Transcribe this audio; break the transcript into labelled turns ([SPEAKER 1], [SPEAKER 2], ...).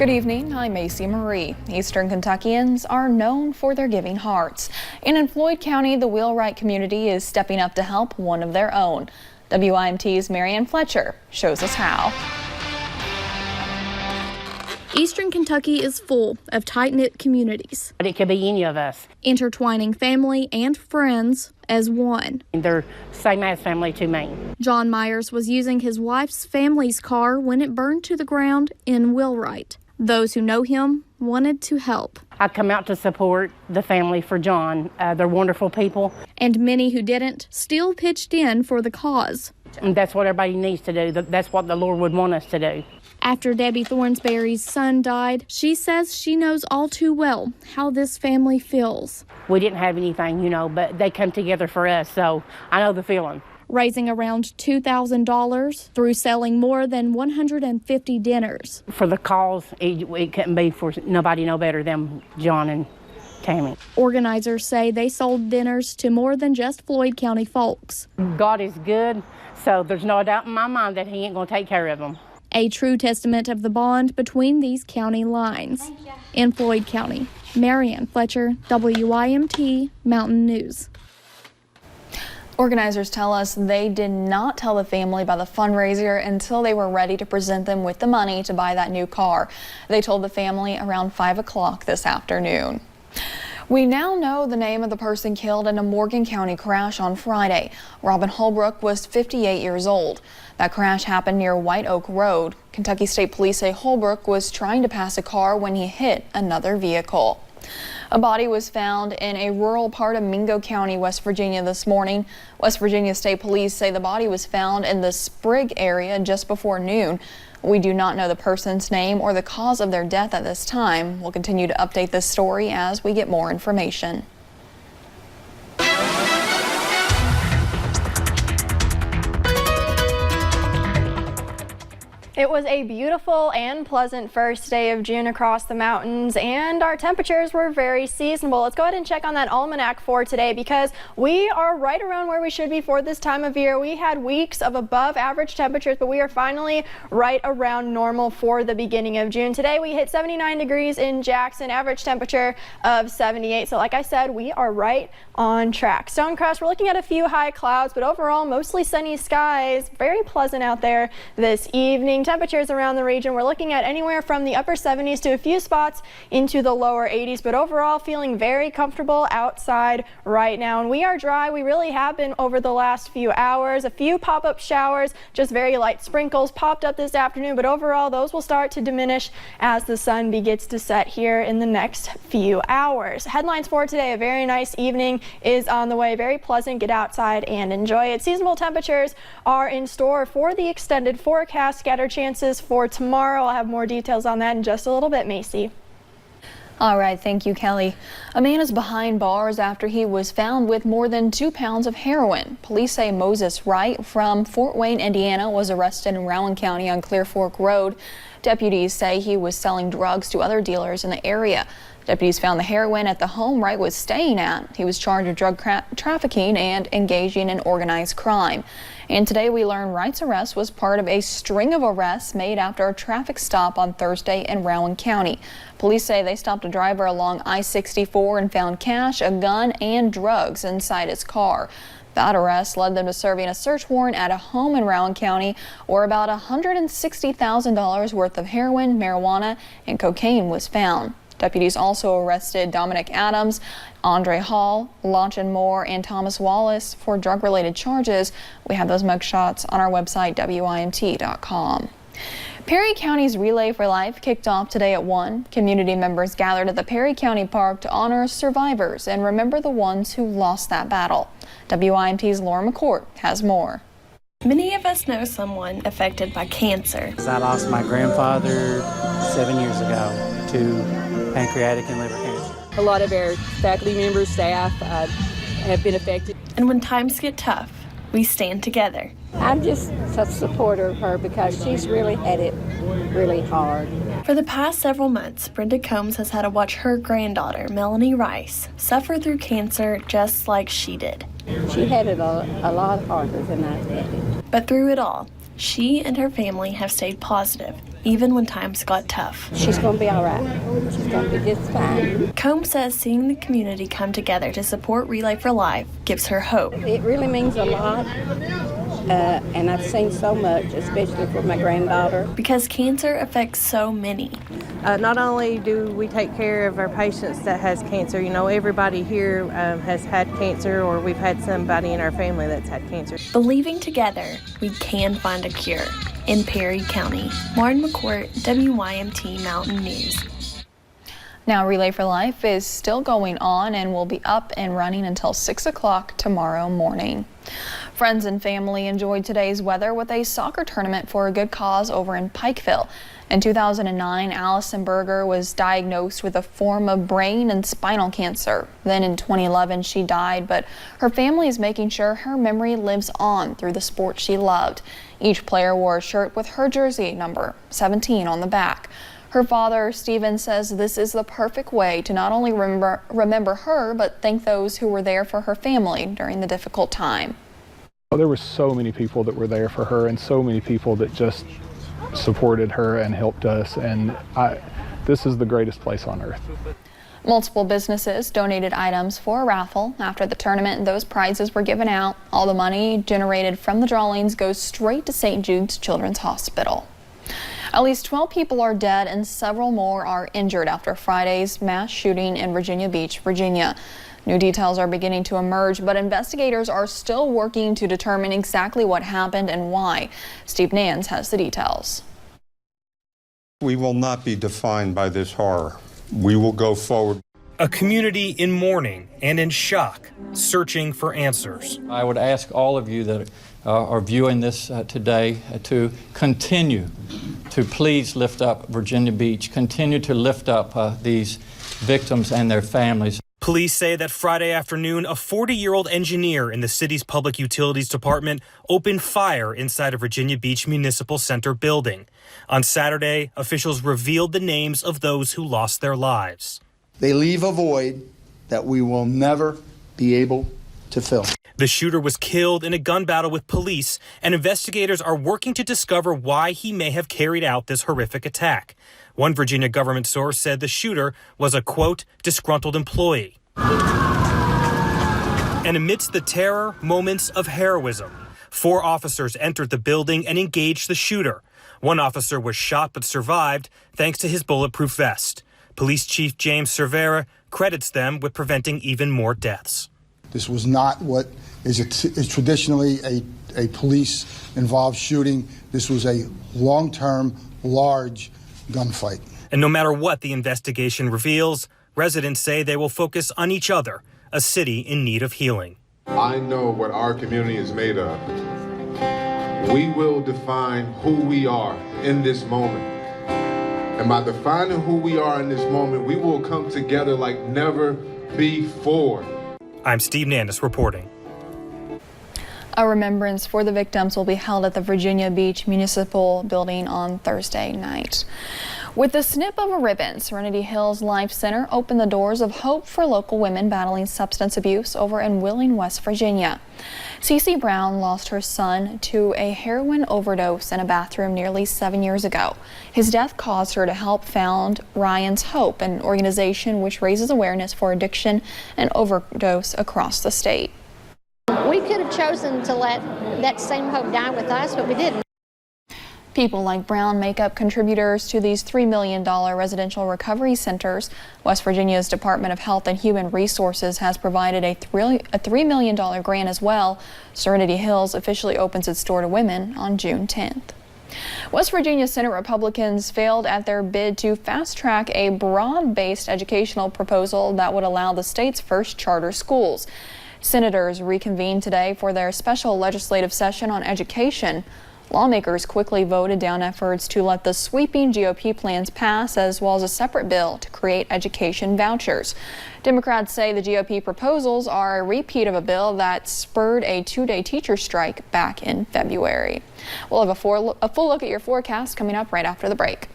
[SPEAKER 1] Good evening, I'm Macy Marie. Eastern Kentuckians are known for their giving hearts. And in Floyd County, the Wheelwright community is stepping up to help one of their own. WYMT's Marianne Fletcher shows us how.
[SPEAKER 2] Eastern Kentucky is full of tight-knit communities.
[SPEAKER 3] It could be any of us.
[SPEAKER 2] Intertwining family and friends as one.
[SPEAKER 3] They're same as family to me.
[SPEAKER 2] John Myers was using his wife's family's car when it burned to the ground in Wheelwright. Those who know him wanted to help.
[SPEAKER 3] I come out to support the family for John. They're wonderful people.
[SPEAKER 2] And many who didn't still pitched in for the cause.
[SPEAKER 3] And that's what everybody needs to do. That's what the Lord would want us to do.
[SPEAKER 2] After Debbie Thornsberry's son died, she says she knows all too well how this family feels.
[SPEAKER 3] We didn't have anything, but they come together for us, so I know the feeling.
[SPEAKER 2] Raising around $2,000 through selling more than 150 dinners.
[SPEAKER 3] For the cause, it couldn't be for nobody no better than John and Tammy.
[SPEAKER 2] Organizers say they sold dinners to more than just Floyd County folks.
[SPEAKER 3] God is good, so there's no doubt in my mind that he ain't going to take care of them.
[SPEAKER 2] A true testament of the bond between these county lines. In Floyd County, Marianne Fletcher, WYMT Mountain News.
[SPEAKER 1] Organizers tell us they did not tell the family about the fundraiser until they were ready to present them with the money to buy that new car. They told the family around 5 o'clock this afternoon. We now know the name of the person killed in a Morgan County crash on Friday. Robin Holbrook was 58 years old. That crash happened near White Oak Road. Kentucky State Police say Holbrook was trying to pass a car when he hit another vehicle. A body was found in a rural part of Mingo County, West Virginia this morning. West Virginia State Police say the body was found in the Sprigg area just before noon. We do not know the person's name or the cause of their death at this time. We'll continue to update this story as we get more information.
[SPEAKER 4] It was a beautiful and pleasant first day of June across the mountains, and our temperatures were very seasonable. Let's go ahead and check on that almanac for today because we are right around where we should be for this time of year. We had weeks of above average temperatures, but we are finally right around normal for the beginning of June. Today we hit 79 degrees in Jackson, average temperature of 78. So like I said, we are right on track. Stonecrest, we're looking at a few high clouds, but overall mostly sunny skies. Very pleasant out there this evening. Temperatures around the region, we're looking at anywhere from the upper 70s to a few spots into the lower 80s, but overall feeling very comfortable outside right now. And we are dry. We really have been over the last few hours. A few pop-up showers, just very light sprinkles popped up this afternoon, but overall those will start to diminish as the sun begins to set here in the next few hours. Headlines for today: a very nice evening is on the way. Very pleasant. Get outside and enjoy it. Seasonal temperatures are in store for the extended forecast. Scattered chances for tomorrow. I'll have more details on that in just a little bit, Macy.
[SPEAKER 1] All right, thank you, Kelly. A man is behind bars after he was found with more than 2 pounds of heroin. Police say Moses Wright from Fort Wayne, Indiana, was arrested in Rowan County on Clear Fork Road. Deputies say he was selling drugs to other dealers in the area. Deputies found the heroin at the home Wright was staying at. He was charged with drug trafficking and engaging in organized crime. And today we learned Wright's arrest was part of a string of arrests made after a traffic stop on Thursday in Rowan County. Police say they stopped a driver along I-64 and found cash, a gun, and drugs inside his car. That arrest led them to serving a search warrant at a home in Rowan County where about $160,000 worth of heroin, marijuana, and cocaine was found. Deputies also arrested Dominic Adams, Andre Hall, Launchin Moore, and Thomas Wallace for drug-related charges. We have those mugshots on our website, WYMT.com. Perry County's Relay for Life kicked off today at 1. Community members gathered at the Perry County Park to honor survivors and remember the ones who lost that battle. WYMT's Laura McCourt has more.
[SPEAKER 2] Many of us know someone affected by cancer.
[SPEAKER 5] I lost my grandfather 7 years ago to pancreatic and liver cancer.
[SPEAKER 6] A lot of our faculty members, staff have been affected.
[SPEAKER 2] And when times get tough, we stand together.
[SPEAKER 7] I'm just a supporter of her because she's really had it really hard.
[SPEAKER 2] For the past several months, Brenda Combs has had to watch her granddaughter, Melanie Rice, suffer through cancer just like she did.
[SPEAKER 7] She had it a lot harder than I had it.
[SPEAKER 2] But through it all, she and her family have stayed positive
[SPEAKER 8] even when times got tough.
[SPEAKER 7] She's going to be all right. She's going to be just fine.
[SPEAKER 8] Combs says seeing the community come together to support Relay for Life gives her hope.
[SPEAKER 7] It really means a lot, and I've seen so much, especially for my granddaughter.
[SPEAKER 8] Because cancer affects so many.
[SPEAKER 9] Not only do we take care of our patients that has cancer, you know, everybody here has had cancer, or we've had somebody in our family that's had cancer.
[SPEAKER 8] Believing together, we can find a cure. In Perry County, Lauren McCourt, WYMT Mountain News.
[SPEAKER 1] Now, Relay for Life is still going on and will be up and running until 6 o'clock tomorrow morning. Friends and family enjoyed today's weather with a soccer tournament for a good cause over in Pikeville. In 2009, Allison Berger was diagnosed with a form of brain and spinal cancer. Then in 2011, she died, but her family is making sure her memory lives on through the sport she loved. Each player wore a shirt with her jersey number 17 on the back. Her father, Stephen, says this is the perfect way to not only remember her, but thank those who were there for her family during the difficult time.
[SPEAKER 10] There were so many people that were there for her, and so many people that just supported her and helped us, and this is the greatest place on earth.
[SPEAKER 1] Multiple businesses donated items for a raffle. After the tournament, those prizes were given out. All the money generated from the drawings goes straight to St. Jude's Children's Hospital. At least 12 people are dead and several more are injured after Friday's mass shooting in Virginia Beach, Virginia. New details are beginning to emerge, but investigators are still working to determine exactly what happened and why. Steve Nance has the details.
[SPEAKER 11] We will not be defined by this horror. We will go forward.
[SPEAKER 12] A community in mourning and in shock, searching for answers.
[SPEAKER 13] I would ask all of you that are viewing this today to continue to please lift up Virginia Beach, continue to lift up these victims and their families.
[SPEAKER 12] Police say that Friday afternoon, a 40-year-old engineer in the city's public utilities department opened fire inside a Virginia Beach Municipal Center building. On Saturday, officials revealed the names of those who lost their lives.
[SPEAKER 14] They leave a void that we will never be able to fill.
[SPEAKER 12] The shooter was killed in a gun battle with police, and investigators are working to discover why he may have carried out this horrific attack. One Virginia government source said the shooter was a, quote, disgruntled employee. And amidst the terror, moments of heroism. 4 officers entered the building and engaged the shooter. One officer was shot but survived thanks to his bulletproof vest. Police Chief James Cervera credits them with preventing even more deaths.
[SPEAKER 14] This was not what is traditionally a police-involved shooting. This was a long-term, large gunfight.
[SPEAKER 12] And no matter what the investigation reveals, residents say they will focus on each other, a city in need of healing.
[SPEAKER 15] I know what our community is made of. We will define who we are in this moment. And by defining who we are in this moment, we will come together like never before.
[SPEAKER 12] I'm Steve Nandis reporting.
[SPEAKER 1] A remembrance for the victims will be held at the Virginia Beach Municipal Building on Thursday night. With the snip of a ribbon, Serenity Hills Life Center opened the doors of hope for local women battling substance abuse over in Wheeling, West Virginia. Cece Brown lost her son to a heroin overdose in a bathroom nearly 7 years ago. His death caused her to help found Ryan's Hope, an organization which raises awareness for addiction and overdose across the state.
[SPEAKER 16] We could have chosen to let that same hope die with us, but we didn't.
[SPEAKER 1] People like Brown make up contributors to these $3 million residential recovery centers. West Virginia's Department of Health and Human Resources has provided a $3 million grant as well. Serenity Hills officially opens its door to women on June 10th. West Virginia Senate Republicans failed at their bid to fast-track a broad-based educational proposal that would allow the state's first charter schools. Senators reconvened today for their special legislative session on education. Lawmakers quickly voted down efforts to let the sweeping GOP plans pass, as well as a separate bill to create education vouchers. Democrats say the GOP proposals are a repeat of a bill that spurred a 2-day teacher strike back in February. We'll have a full look at your forecast coming up right after the break.